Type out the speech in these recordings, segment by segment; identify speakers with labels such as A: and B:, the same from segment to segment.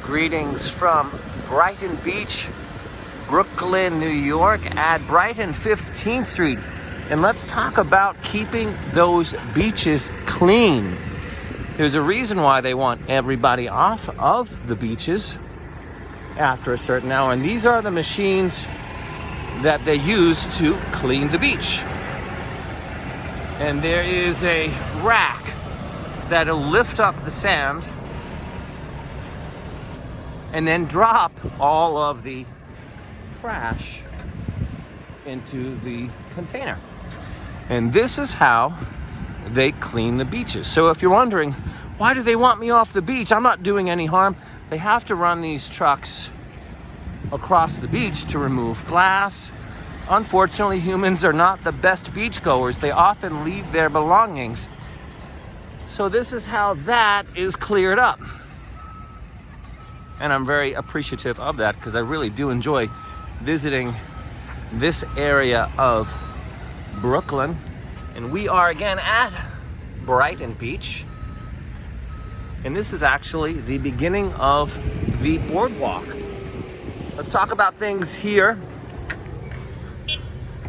A: Greetings from Brighton Beach, Brooklyn, New York at Brighton 15th Street. And let's talk about keeping those beaches clean. There's a reason why they want everybody off of the beaches after a certain hour. And these are the machines that they use to clean the beach. And there is a rack that'll lift up the sand and then drop all of the trash into the container. And this is how they clean the beaches. So if you're wondering, why do they want me off the beach? I'm not doing any harm. They have to run these trucks across the beach to remove glass. Unfortunately, humans are not the best beachgoers. They often leave their belongings. So this is how that is cleared up. And I'm very appreciative of that because I really do enjoy visiting this area of Brooklyn. And we are again at Brighton Beach. And this is actually the beginning of the boardwalk. Let's talk about things here.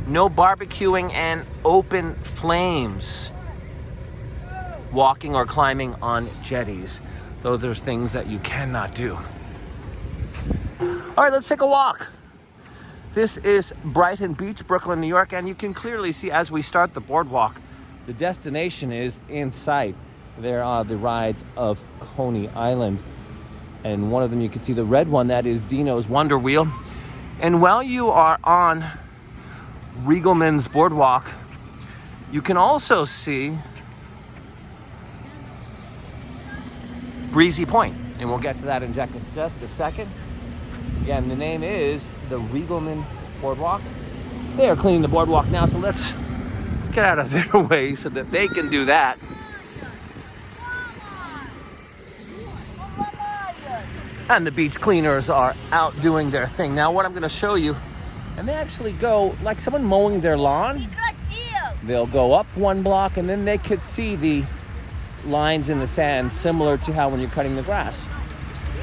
A: No barbecuing and open flames. Walking or climbing on jetties. Those are things that you cannot do. All right, let's take a walk. This is Brighton Beach, Brooklyn, New York, and you can clearly see as we start the boardwalk, the destination is in sight. There are the rides of Coney Island, and one of them you can see the red one, that is Dino's Wonder Wheel. And while you are on Riegelmann's Boardwalk, you can also see Breezy Point, and we'll get to that in just a second. Again, the name is the Riegelmann Boardwalk. They are cleaning the boardwalk now, so let's get out of their way so that they can do that. And the beach cleaners are out doing their thing. Now what I'm going to show you, and they actually go, like someone mowing their lawn, they'll go up one block and then they could see the lines in the sand similar to how when you're cutting the grass.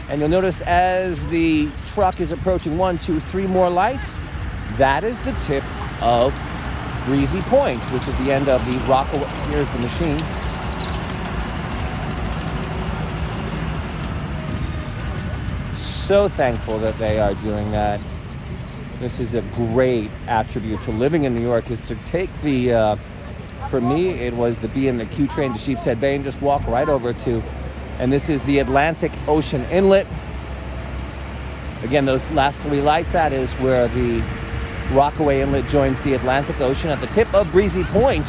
A: And you'll notice as the truck is approaching 1, 2, 3 more lights, that is the tip of Breezy Point, which is the end of the Rockaway. Here's the machine. So thankful that they are doing that. This is a great attribute to living in New York, is to take the, for me, it was the B and the Q train to Sheepshead Bay and just walk right over to, and this is the Atlantic Ocean Inlet. Again, those last 3 lights, that is where the Rockaway Inlet joins the Atlantic Ocean at the tip of Breezy Point.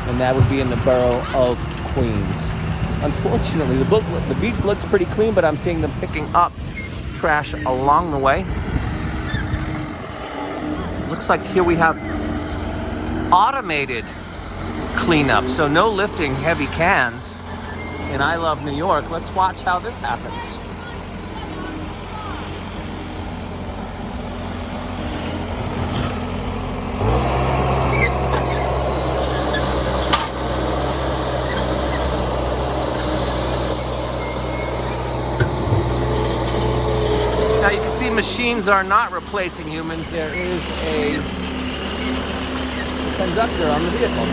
A: And that would be in the borough of Queens. Unfortunately, the beach looks pretty clean, but I'm seeing them picking up trash along the way. Looks like here we have automated cleanup, so no lifting heavy cans. And I love New York. Let's watch how this happens. Now you can see machines are not replacing humans. There is a conductor on the vehicle.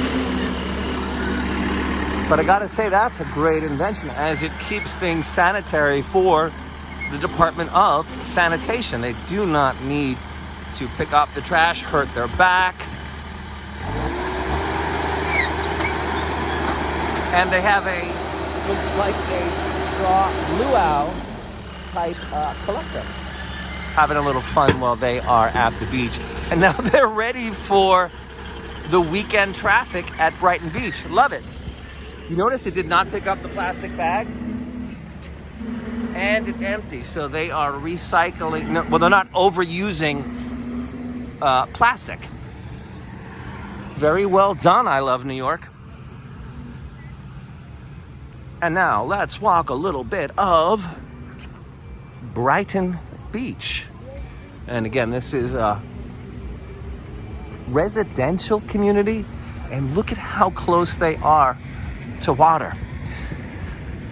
A: But I gotta say, that's a great invention as it keeps things sanitary for the Department of Sanitation. They do not need to pick up the trash, hurt their back. And they have a, looks like a straw luau type collector. Having a little fun while they are at the beach. And now they're ready for the weekend traffic at Brighton Beach. Love it. You notice it did not pick up the plastic bag, and it's empty. So they are recycling. No, well, they're not overusing plastic. Very well done. I love New York. And now let's walk a little bit of Brighton Beach. And again, this is a residential community, and look at how close they are to water.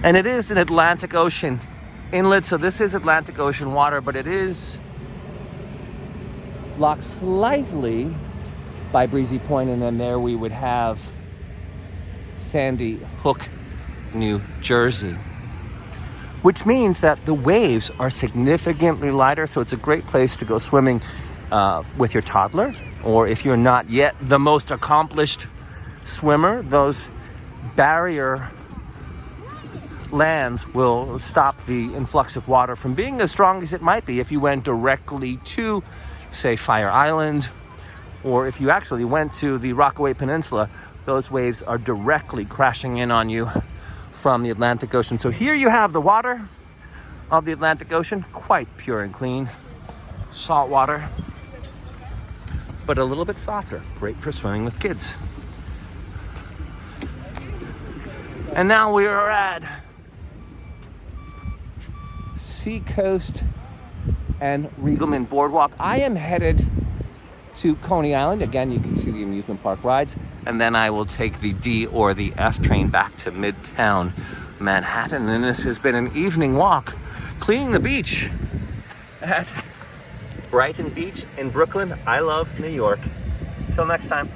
A: And it is an Atlantic Ocean inlet, so this is Atlantic Ocean water, but it is blocked slightly by Breezy Point, and then there we would have Sandy Hook, New Jersey, which means that the waves are significantly lighter, so it's a great place to go swimming with your toddler, or if you're not yet the most accomplished swimmer, those barrier lands will stop the influx of water from being as strong as it might be if you went directly to, say, Fire Island, or if you actually went to the Rockaway Peninsula. Those waves are directly crashing in on you from the Atlantic Ocean. So here you have the water of the Atlantic Ocean, quite pure and clean, salt water, but a little bit softer, great for swimming with kids. And now we are at Seacoast and Riegelmann Boardwalk. I am headed to Coney Island. Again, you can see the amusement park rides. And then I will take the D or the F train back to Midtown Manhattan. And this has been an evening walk, cleaning the beach at Brighton Beach in Brooklyn. I love New York. Till next time.